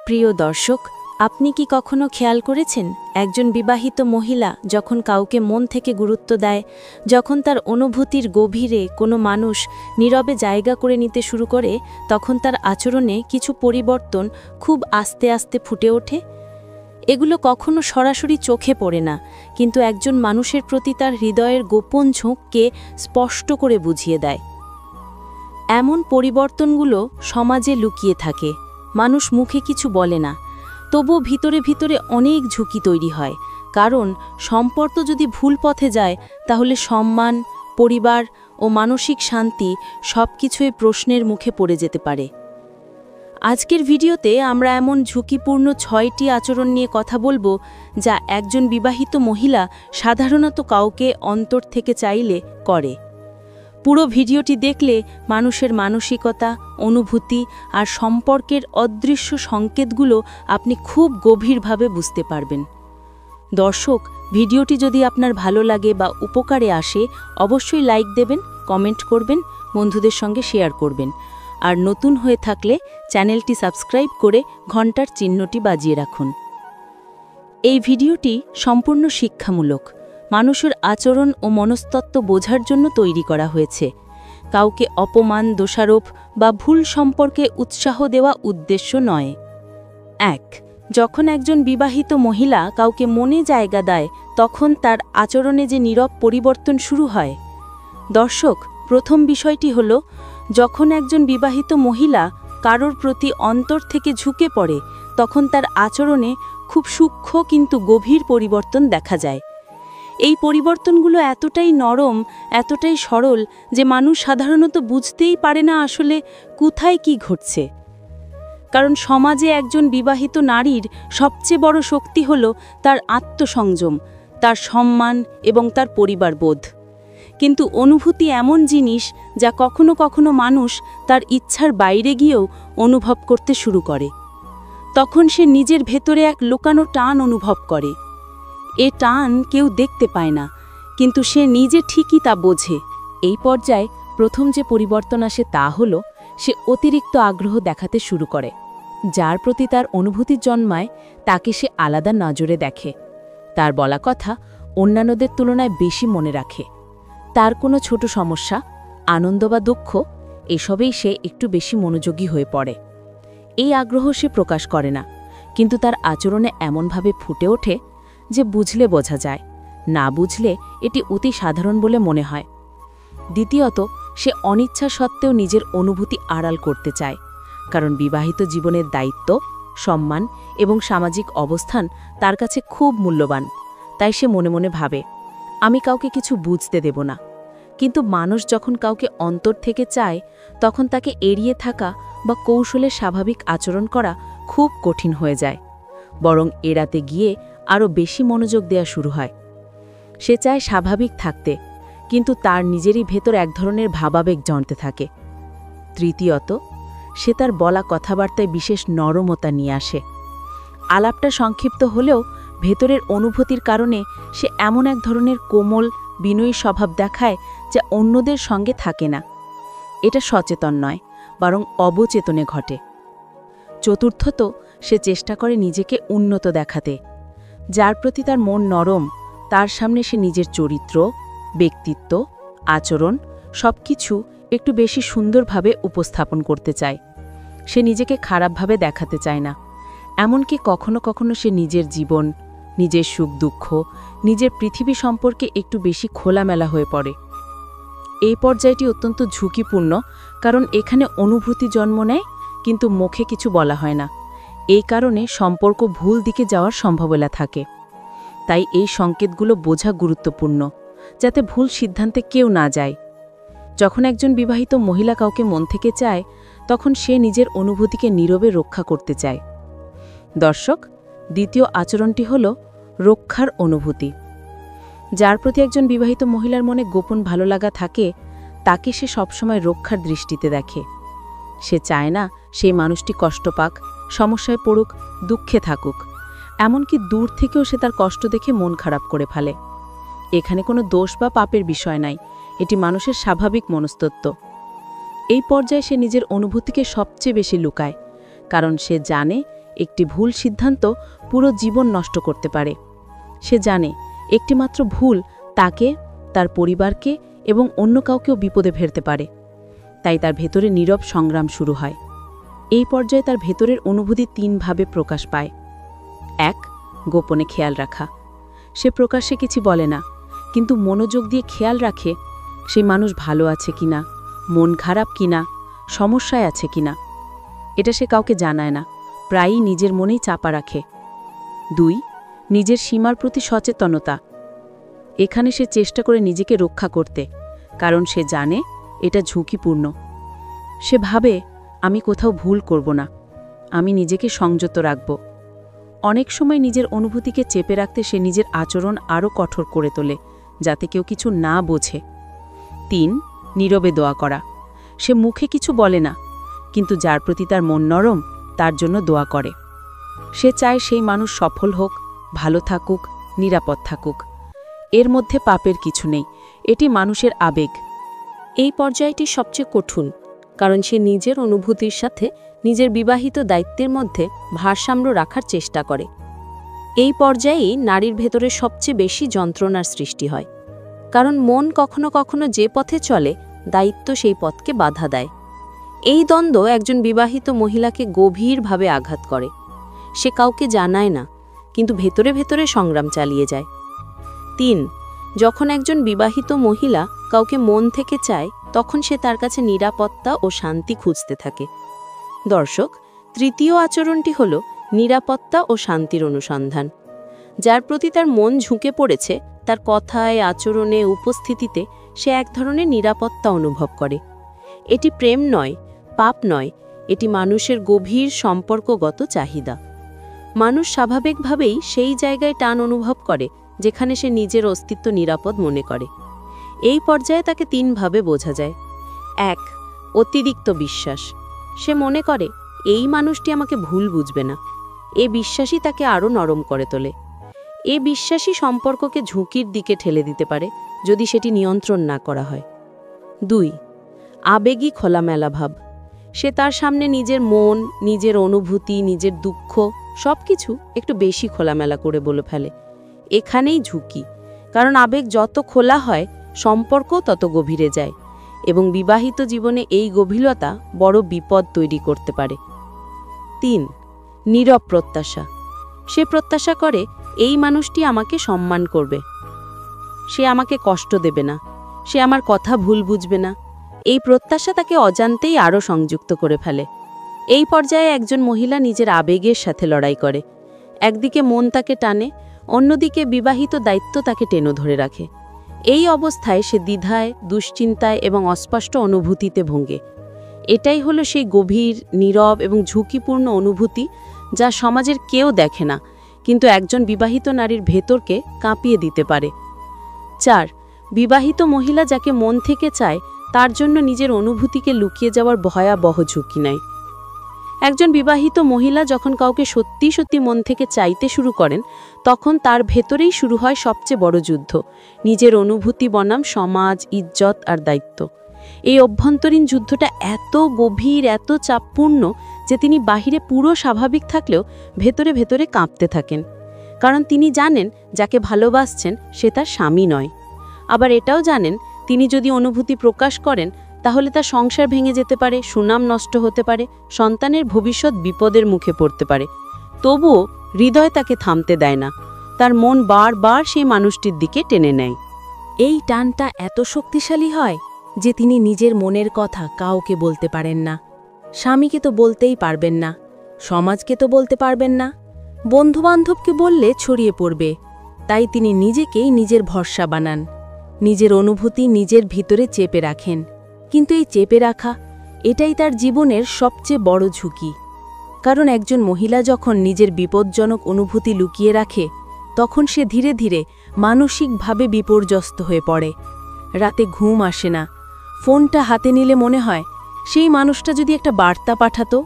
প্রিয় দর্শক, আপনি কি কখনো খেয়াল করেছেন একজন বিবাহিত মহিলা যখন কাউকে মন থেকে গুরুত্ব দেয়, যখন তার অনুভূতির গভীরে কোনো মানুষ নীরবে জায়গা করে নিতে শুরু করে, তখন তার আচরণে কিছু পরিবর্তন খুব আস্তে আস্তে ফুটে ওঠে? এগুলো কখনো সরাসরি চোখে পড়ে না, কিন্তু একজন মানুষের প্রতি তার হৃদয়ের গোপন ঝোঁককে স্পষ্ট করে বুঝিয়ে দেয়। এমন পরিবর্তনগুলো সমাজে লুকিয়ে থাকে, মানুষ মুখে কিছু বলে না, তবুও ভিতরে ভিতরে অনেক ঝুঁকি তৈরি হয়। কারণ সম্পর্ক যদি ভুল পথে যায়, তাহলে সম্মান, পরিবার ও মানসিক শান্তি সবকিছুই প্রশ্নের মুখে পড়ে যেতে পারে। আজকের ভিডিওতে আমরা এমন ঝুঁকিপূর্ণ 6টি আচরণ নিয়ে কথা বলবো, যা একজন বিবাহিত মহিলা সাধারণত কাউকে অন্তর থেকে চাইলে করে। পুরো ভিডিওটি দেখলে মানুষের মানসিকতা, অনুভূতি আর সম্পর্কের অদৃশ্য সংকেতগুলো আপনি খুব গভীরভাবে বুঝতে পারবেন। দর্শক, ভিডিওটি যদি আপনার ভালো লাগে বা উপকারে আসে, অবশ্যই লাইক দেবেন, কমেন্ট করবেন, বন্ধুদের সঙ্গে শেয়ার করবেন। আর নতুন হয়ে থাকলে চ্যানেলটি সাবস্ক্রাইব করে ঘন্টার চিহ্নটি বাজিয়ে রাখুন। এই ভিডিওটি সম্পূর্ণ শিক্ষামূলক, মানুষের আচরণ ও মনস্তত্ত্ব বোঝার জন্য তৈরি করা হয়েছে। কাউকে অপমান, দোষারোপ বা ভুল সম্পর্কে উৎসাহ দেওয়া উদ্দেশ্য নয়। 1. যখন একজন বিবাহিত মহিলা কাউকে মনে জায়গা দেয়, তখন তার আচরণে যে নীরব পরিবর্তন শুরু হয়। দর্শক, প্রথম বিষয়টি হল, যখন একজন বিবাহিত মহিলা কারোর প্রতি অন্তর থেকে ঝুঁকে পড়ে, তখন তার আচরণে খুব সূক্ষ্ম কিন্তু গভীর পরিবর্তন দেখা যায়। এই পরিবর্তনগুলো এতটাই নরম, এতটাই সরল যে মানুষ সাধারণত বুঝতেই পারে না আসলে কোথায় কি ঘটছে। কারণ সমাজে একজন বিবাহিত নারীর সবচেয়ে বড় শক্তি হল তার আত্মসংযম, তার সম্মান এবং তার পরিবারবোধ। কিন্তু অনুভূতি এমন জিনিস যা কখনো কখনো মানুষ তার ইচ্ছার বাইরে গিয়েও অনুভব করতে শুরু করে। তখন সে নিজের ভেতরে এক লুকানো টান অনুভব করে। এ টান কেউ দেখতে পায় না, কিন্তু সে নিজে ঠিকই তা বোঝে। এই পর্যায়ে প্রথম যে পরিবর্তন আসে তা হল, সে অতিরিক্ত আগ্রহ দেখাতে শুরু করে। যার প্রতি তার অনুভূতি জন্মায়, তাকে সে আলাদা নজরে দেখে। তার বলা কথা অন্যান্যদের তুলনায় বেশি মনে রাখে। তার কোনো ছোট সমস্যা, আনন্দ বা দুঃখ, এসবেই সে একটু বেশি মনোযোগী হয়ে পড়ে। এই আগ্রহ সে প্রকাশ করে না, কিন্তু তার আচরণে এমনভাবে ফুটে ওঠে যে বুঝলে বোঝা যায়, না বুঝলে এটি অতি সাধারণ বলে মনে হয়। দ্বিতীয়ত, সে অনিচ্ছা সত্ত্বেও নিজের অনুভূতি আড়াল করতে চায়। কারণ বিবাহিত জীবনের দায়িত্ব, সম্মান এবং সামাজিক অবস্থান তার কাছে খুব মূল্যবান। তাই সে মনে মনে ভাবে, আমি কাউকে কিছু বুঝতে দেব না। কিন্তু মানুষ যখন কাউকে অন্তর থেকে চায়, তখন তাকে এড়িয়ে থাকা বা কৌশলে স্বাভাবিক আচরণ করা খুব কঠিন হয়ে যায়। বরং এড়াতে গিয়ে আরও বেশি মনোযোগ দেওয়া শুরু হয়। সে চায় স্বাভাবিক থাকতে, কিন্তু তার নিজেরই ভেতর এক ধরনের ভাবাবেগ জমতে থাকে। তৃতীয়ত, সে তার বলা কথাবার্তায় বিশেষ নরমতা নিয়ে আসে। আলাপটা সংক্ষিপ্ত হলেও ভেতরের অনুভূতির কারণে সে এমন এক ধরনের কোমল, বিনয়ী স্বভাব দেখায় যা অন্যদের সঙ্গে থাকে না। এটা সচেতন নয়, বরং অবচেতনে ঘটে। চতুর্থত, সে চেষ্টা করে নিজেকে উন্নত দেখাতে। যার প্রতি তার মন নরম, তার সামনে সে নিজের চরিত্র, ব্যক্তিত্ব, আচরণ সবকিছু একটু বেশি সুন্দরভাবে উপস্থাপন করতে চায়। সে নিজেকে খারাপভাবে দেখাতে চায় না। এমনকি কখনো কখনো সে নিজের জীবন, নিজের সুখ দুঃখ, নিজের পৃথিবী সম্পর্কে একটু বেশি খোলামেলা হয়ে পড়ে। এই পর্যায়টি অত্যন্ত ঝুঁকিপূর্ণ, কারণ এখানে অনুভূতি জন্ম নেয়, কিন্তু মুখে কিছু বলা হয় না। এই কারণে সম্পর্ক ভুল দিকে যাওয়ার সম্ভাবনা থাকে। তাই এই সংকেতগুলো বোঝা গুরুত্বপূর্ণ, যাতে ভুল সিদ্ধান্তে কেউ না যায়। যখন একজন বিবাহিত মহিলা কাউকে মন থেকে চায়, তখন সে নিজের অনুভূতিকে নীরবে রক্ষা করতে চায়। দর্শক, দ্বিতীয় আচরণটি হল রক্ষার অনুভূতি। যার প্রতি একজন বিবাহিত মহিলার মনে গোপন ভালো লাগা থাকে, তাকে সে সবসময় রক্ষার দৃষ্টিতে দেখে। সে চায় না সেই মানুষটি কষ্ট পাক, সমস্যায় পড়ুক, দুঃখে থাকুক। এমনকি দূর থেকেও সে তার কষ্ট দেখে মন খারাপ করে ফেলে। এখানে কোনো দোষ বা পাপের বিষয় নাই, এটি মানুষের স্বাভাবিক মনস্তত্ত্ব। এই পর্যায়ে সে নিজের অনুভূতিকে সবচেয়ে বেশি লুকায়, কারণ সে জানে একটি ভুল সিদ্ধান্ত পুরো জীবন নষ্ট করতে পারে। সে জানে একটিমাত্র ভুল তাকে, তার পরিবারকে এবং অন্য কাউকেও বিপদে ফেলতে পারে। তাই তার ভেতরে নীরব সংগ্রাম শুরু হয়। এই পর্যায়ে তার ভেতরের অনুভূতি 3 ভাবে প্রকাশ পায়। 1. গোপনে খেয়াল রাখা। সে প্রকাশ্যে কিছু বলে না, কিন্তু মনোযোগ দিয়ে খেয়াল রাখে সেই মানুষ ভালো আছে কিনা, মন খারাপ কিনা, সমস্যায় আছে কিনা। এটা সে কাউকে জানায় না, প্রায়ই নিজের মনেই চাপা রাখে। 2. নিজের সীমার প্রতি সচেতনতা। এখানে সে চেষ্টা করে নিজেকে রক্ষা করতে, কারণ সে জানে এটা ঝুঁকিপূর্ণ। সে ভাবে, আমি কোথাও ভুল করব না, আমি নিজেকে সংযত রাখব। অনেক সময় নিজের অনুভূতিকে চেপে রাখতে সে নিজের আচরণ আরও কঠোর করে তোলে, যাতে কেউ কিছু না বোঝে। 3. নীরবে দোয়া করা। সে মুখে কিছু বলে না, কিন্তু যার প্রতি তার মন নরম তার জন্য দোয়া করে। সে চায় সেই মানুষ সফল হোক, ভালো থাকুক, নিরাপদ থাকুক। এর মধ্যে পাপের কিছু নেই, এটি মানুষের আবেগ। এই পর্যায়টি সবচেয়ে কঠিন, কারণ সে নিজের অনুভূতির সাথে নিজের বিবাহিত দায়িত্বের মধ্যে ভারসাম্য রাখার চেষ্টা করে। এই পর্যায়েই নারীর ভেতরে সবচেয়ে বেশি যন্ত্রণার সৃষ্টি হয়, কারণ মন কখনো কখনো যে পথে চলে, দায়িত্ব সেই পথকে বাধা দেয়। এই দ্বন্দ্ব একজন বিবাহিত মহিলাকে গভীরভাবে আঘাত করে। সে কাউকে জানায় না, কিন্তু ভেতরে ভেতরে সংগ্রাম চালিয়ে যায়। 3. যখন একজন বিবাহিত মহিলা কাউকে মন থেকে চায়, তখন সে তার কাছে নিরাপত্তা ও শান্তি খুঁজতে থাকে। দর্শক, তৃতীয় আচরণটি হল নিরাপত্তা ও শান্তির অনুসন্ধান। যার প্রতি তার মন ঝুঁকে পড়েছে, তার কথায়, আচরণে, উপস্থিতিতে সে এক ধরনের নিরাপত্তা অনুভব করে। এটি প্রেম নয়, পাপ নয়, এটি মানুষের গভীর সম্পর্কগত চাহিদা। মানুষ স্বাভাবিকভাবেই সেই জায়গায় টান অনুভব করে যেখানে সে নিজের অস্তিত্ব নিরাপদ মনে করে। এই পর্যায়ে তাকে 3 ভাবে বোঝা যায়। 1. অতিরিক্ত বিশ্বাস। সে মনে করে এই মানুষটি আমাকে ভুল বুঝবে না। এ বিশ্বাসই তাকে আরও নরম করে তোলে। এ বিশ্বাসই সম্পর্ককে ঝুঁকির দিকে ঠেলে দিতে পারে যদি সেটি নিয়ন্ত্রণ না করা হয়। 2. আবেগী খোলামেলা ভাব। সে তার সামনে নিজের মন, নিজের অনুভূতি, নিজের দুঃখ সবকিছু একটু বেশি খোলামেলা করে বলে ফেলে। এখানেই ঝুঁকি, কারণ আবেগ যত খোলা হয় সম্পর্কও তত গভীরে যায়, এবং বিবাহিত জীবনে এই গভীরতা বড় বিপদ তৈরি করতে পারে। 3. নীরব প্রত্যাশা। সে প্রত্যাশা করে এই মানুষটি আমাকে সম্মান করবে, সে আমাকে কষ্ট দেবে না, সে আমার কথা ভুল বুঝবে না। এই প্রত্যাশা তাকে অজান্তেই আরও সংযুক্ত করে ফেলে। এই পর্যায়ে একজন মহিলা নিজের আবেগের সাথে লড়াই করে। একদিকে মন তাকে টানে, অন্যদিকে বিবাহিত দায়িত্ব তাকে টেনে ধরে রাখে। এই অবস্থায় সে দ্বিধায়, দুশ্চিন্তায় এবং অস্পষ্ট অনুভূতিতে ভোগে। এটাই হলো সেই গভীর, নীরব এবং ঝুঁকিপূর্ণ অনুভূতি যা সমাজের কেউ দেখে না, কিন্তু একজন বিবাহিত নারীর ভেতরকে কাঁপিয়ে দিতে পারে। 4. বিবাহিত মহিলা যাকে মন থেকে চায় তার জন্য নিজের অনুভূতিকে লুকিয়ে যাওয়ার ভয়াবহ ঝুঁকি নেয়। একজন বিবাহিত মহিলা যখন কাউকে সত্যি সত্যি মন থেকে চাইতে শুরু করেন, তখন তার ভেতরেই শুরু হয় সবচেয়ে বড় যুদ্ধ, নিজের অনুভূতি বনাম সমাজ, ইজ্জত আর দায়িত্ব। এই অভ্যন্তরীণ যুদ্ধটা এত গভীর, এত চাপপূর্ণ যে তিনি বাহিরে পুরো স্বাভাবিক থাকলেও ভেতরে ভেতরে কাঁপতে থাকেন, কারণ তিনি জানেন যাকে ভালোবাসছেন সে তার স্বামী নয়। আবার এটাও জানেন তিনি যদি অনুভূতি প্রকাশ করেন তাহলে তার সংসার ভেঙে যেতে পারে, সুনাম নষ্ট হতে পারে, সন্তানের ভবিষ্যৎ বিপদের মুখে পড়তে পারে। তবুও হৃদয় তাকে থামতে দেয় না, তার মন বারবার সেই মানুষটির দিকে টেনে নেয়। এই টানটা এত শক্তিশালী হয় যে তিনি নিজের মনের কথা কাউকে বলতে পারেন না। স্বামীকে তো বলতেই পারবেন না, সমাজকে তো বলতে পারবেন না, বন্ধুবান্ধবকে বললে ছড়িয়ে পড়বে। তাই তিনি নিজেকেই নিজের ভরসা বানান, নিজের অনুভূতি নিজের ভিতরে চেপে রাখেন। কিন্তু এই চেপে রাখা, এটাই তার জীবনের সবচেয়ে বড় ঝুঁকি। কারণ একজন মহিলা যখন নিজের বিপজ্জনক অনুভূতি লুকিয়ে রাখে, তখন সে ধীরে ধীরে মানসিকভাবে বিপর্যস্ত হয়ে পড়ে। রাতে ঘুম আসে না, ফোনটা হাতে নিলে মনে হয় সেই মানুষটা যদি একটা বার্তা পাঠাতো,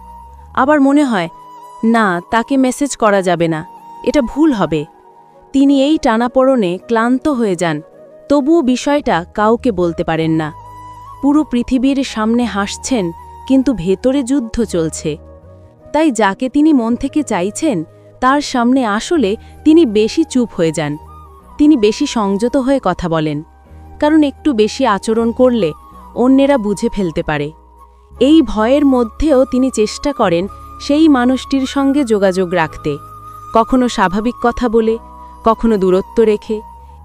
আবার মনে হয় না, তাকে মেসেজ করা যাবে না, এটা ভুল হবে। তিনি এই টানাপোড়েনে ক্লান্ত হয়ে যান, তবুও বিষয়টা কাউকে বলতে পারেন না। পুরো পৃথিবীর সামনে হাসছেন, কিন্তু ভেতরে যুদ্ধ চলছে। তাই যাকে তিনি মন থেকে চাইছেন তার সামনে আসলে তিনি বেশি চুপ হয়ে যান। তিনি বেশি সংযত হয়ে কথা বলেন, কারণ একটু বেশি আচরণ করলে অন্যেরা বুঝে ফেলতে পারে। এই ভয়ের মধ্যেও তিনি চেষ্টা করেন সেই মানুষটির সঙ্গে যোগাযোগ রাখতে, কখনো স্বাভাবিক কথা বলে, কখনো দূরত্ব রেখে।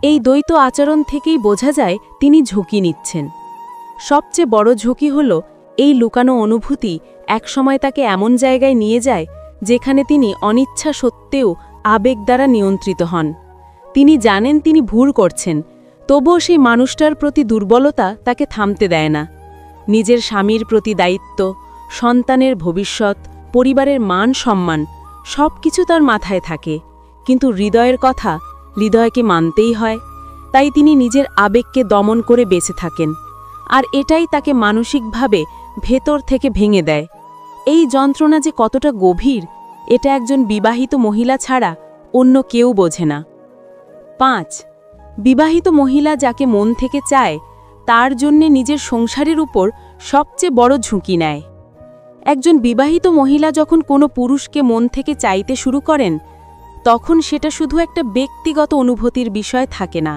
এই দ্বৈত আচরণ থেকেই বোঝা যায় তিনি ঝুঁকি নিচ্ছেন। সবচেয়ে বড় ঝুঁকি হল এই লুকানো অনুভূতি একসময় তাকে এমন জায়গায় নিয়ে যায় যেখানে তিনি অনিচ্ছা সত্ত্বেও আবেগ দ্বারা নিয়ন্ত্রিত হন। তিনি জানেন তিনি ভুল করছেন, তবুও সেই মানুষটার প্রতি দুর্বলতা তাকে থামতে দেয় না। নিজের স্বামীর প্রতি দায়িত্ব, সন্তানের ভবিষ্যৎ, পরিবারের মান সম্মান সব কিছু তার মাথায় থাকে, কিন্তু হৃদয়ের কথা হৃদয়কে মানতেই হয়। তাই তিনি নিজের আবেগকে দমন করে বেঁচে থাকেন, আর এটাই তাকে মানসিকভাবে ভেতর থেকে ভেঙে দেয়। এই যন্ত্রণা যে কতটা গভীর, এটা একজন বিবাহিত মহিলা ছাড়া অন্য কেউ বোঝে না। 5. বিবাহিত মহিলা যাকে মন থেকে চায় তার জন্যে নিজের সংসারের উপর সবচেয়ে বড় ঝুঁকি নেয়। একজন বিবাহিত মহিলা যখন কোনো পুরুষকে মন থেকে চাইতে শুরু করেন, তখন সেটা শুধু একটা ব্যক্তিগত অনুভূতির বিষয় থাকে না,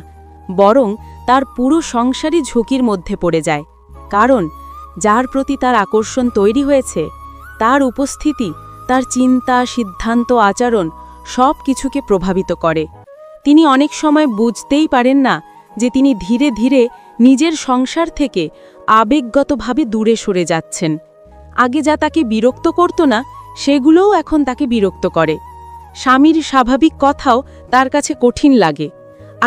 বরং তার পুরো সংসারই ঝুঁকির মধ্যে পড়ে যায়। কারণ যার প্রতি তার আকর্ষণ তৈরি হয়েছে, তার উপস্থিতি, তার চিন্তা, সিদ্ধান্ত, আচরণ সব কিছুকে প্রভাবিত করে। তিনি অনেক সময় বুঝতেই পারেন না যে তিনি ধীরে ধীরে নিজের সংসার থেকে আবেগগতভাবে দূরে সরে যাচ্ছেন। আগে যা তাকে বিরক্ত করত না, সেগুলোও এখন তাকে বিরক্ত করে। স্বামীর স্বাভাবিক কথাও তার কাছে কঠিন লাগে।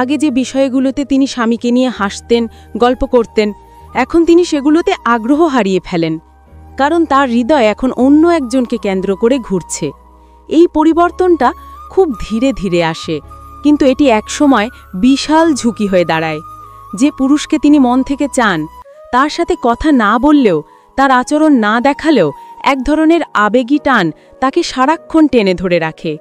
আগে যে বিষয়গুলোতে তিনি স্বামীকে নিয়ে হাসতেন, গল্প করতেন, এখন তিনি সেগুলোতে আগ্রহ হারিয়ে ফেলেন, কারণ তার হৃদয় এখন অন্য একজনকে কেন্দ্র করে ঘুরছে। এই পরিবর্তনটা খুব ধীরে ধীরে আসে, কিন্তু এটি একসময় বিশাল ঝুঁকি হয়ে দাঁড়ায়। যে পুরুষকে তিনি মন থেকে চান, তার সাথে কথা না বললেও, তার আচরণ না দেখালেও এক ধরনের আবেগী টান তাকে সারাক্ষণ টেনে ধরে রাখে।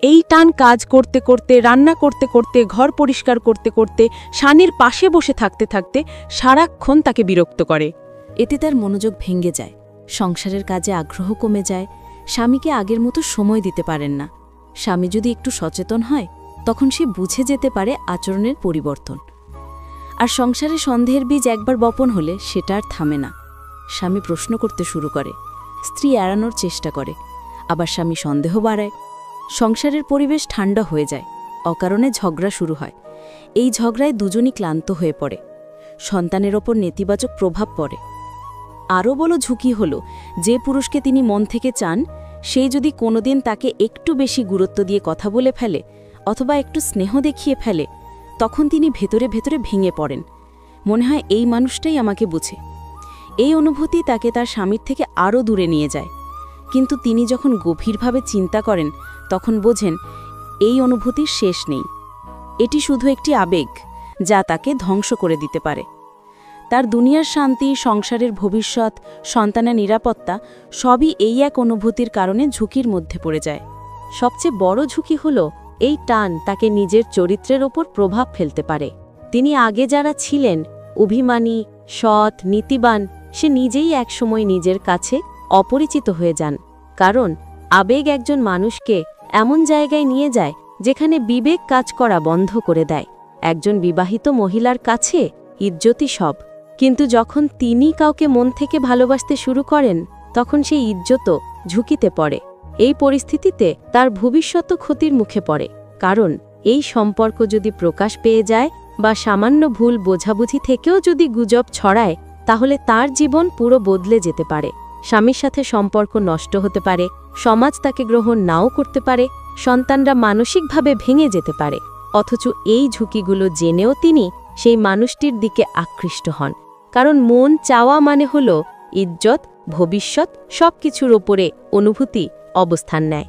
এই টান কাজ করতে করতে, রান্না করতে করতে, ঘর পরিষ্কার করতে করতে, স্বামীর পাশে বসে থাকতে থাকতে সারাক্ষণ তাকে বিরক্ত করে। এতে তার মনোযোগ ভেঙে যায়, সংসারের কাজে আগ্রহ কমে যায়, স্বামীকে আগের মতো সময় দিতে পারেন না। স্বামী যদি একটু সচেতন হয়, তখন সে বুঝে যেতে পারে আচরণের পরিবর্তন। আর সংসারে সন্দেহের বীজ একবার বপন হলে সেটা আর থামে না। স্বামী প্রশ্ন করতে শুরু করে, স্ত্রী এড়ানোর চেষ্টা করে, আবার স্বামী সন্দেহ বাড়ায়। সংসারের পরিবেশ ঠান্ডা হয়ে যায়, অকারণে ঝগড়া শুরু হয়। এই ঝগড়ায় দুজনই ক্লান্ত হয়ে পড়ে, সন্তানের ওপর নেতিবাচক প্রভাব পড়ে। আরও বড় ঝুঁকি হল, যে পুরুষকে তিনি মন থেকে চান, সে যদি কোনোদিন তাকে একটু বেশি গুরুত্ব দিয়ে কথা বলে ফেলে অথবা একটু স্নেহ দেখিয়ে ফেলে, তখন তিনি ভেতরে ভেতরে ভেঙে পড়েন। মনে হয় এই মানুষটাই আমাকে বুঝে। এই অনুভূতি তাকে তার স্বামীর থেকে আরও দূরে নিয়ে যায়। কিন্তু তিনি যখন গভীরভাবে চিন্তা করেন, তখন বোঝেন এই অনুভূতির শেষ নেই। এটি শুধু একটি আবেগ, যা তাকে ধ্বংস করে দিতে পারে। তার দুনিয়ার শান্তি, সংসারের ভবিষ্যৎ, সন্তানের নিরাপত্তা সবই এই এক অনুভূতির কারণে ঝুঁকির মধ্যে পড়ে যায়। সবচেয়ে বড় ঝুঁকি হল, এই টান তাকে নিজের চরিত্রের ওপর প্রভাব ফেলতে পারে। তিনি আগে যারা ছিলেন, অভিমানী, সৎ, নীতিবান, সে নিজেই একসময় নিজের কাছে অপরিচিত হয়ে যান। কারণ আবেগ একজন মানুষকে এমন জায়গায় নিয়ে যায় যেখানে বিবেক কাজ করা বন্ধ করে দেয়। একজন বিবাহিত মহিলার কাছে ইজ্জতই সব, কিন্তু যখন তিনি কাউকে মন থেকে ভালোবাসতে শুরু করেন, তখন সেই ইজ্জতও ঝুঁকিতে পড়ে। এই পরিস্থিতিতে তার ভবিষ্যৎ ক্ষতির মুখে পড়ে। কারণ এই সম্পর্ক যদি প্রকাশ পেয়ে যায় বা সামান্য ভুল বোঝাবুঝি থেকেও যদি গুজব ছড়ায়, তাহলে তার জীবন পুরো বদলে যেতে পারে। স্বামীর সাথে সম্পর্ক নষ্ট হতে পারে, সমাজ তাকে গ্রহণ নাও করতে পারে, সন্তানরা মানসিকভাবে ভেঙে যেতে পারে। অথচ এই ঝুঁকিগুলো জেনেও তিনি সেই মানুষটির দিকে আকৃষ্ট হন। কারণ মন চাওয়া মানে হল ইজ্জত, ভবিষ্যৎ সবকিছুর ওপরে অনুভূতি অবস্থান নেয়।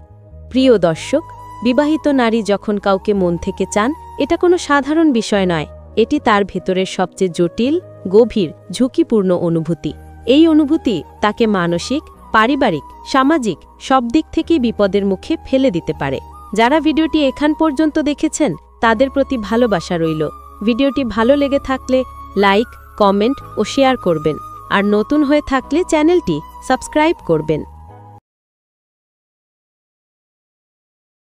প্রিয় দর্শক, বিবাহিত নারী যখন কাউকে মন থেকে চান, এটা কোনো সাধারণ বিষয় নয়। এটি তার ভেতরের সবচেয়ে জটিল, গভীর, ঝুঁকিপূর্ণ অনুভূতি। এই অনুভূতি তাকে মানসিক, পারিবারিক, সামাজিক সব দিক থেকেই বিপদের মুখে ফেলে দিতে পারে। যারা ভিডিওটি এখান পর্যন্ত দেখেছেন, তাদের প্রতি ভালোবাসা রইল। ভিডিওটি ভালো লেগে থাকলে লাইক, কমেন্ট ও শেয়ার করবেন। আর নতুন হয়ে থাকলে চ্যানেলটি সাবস্ক্রাইব করবেন।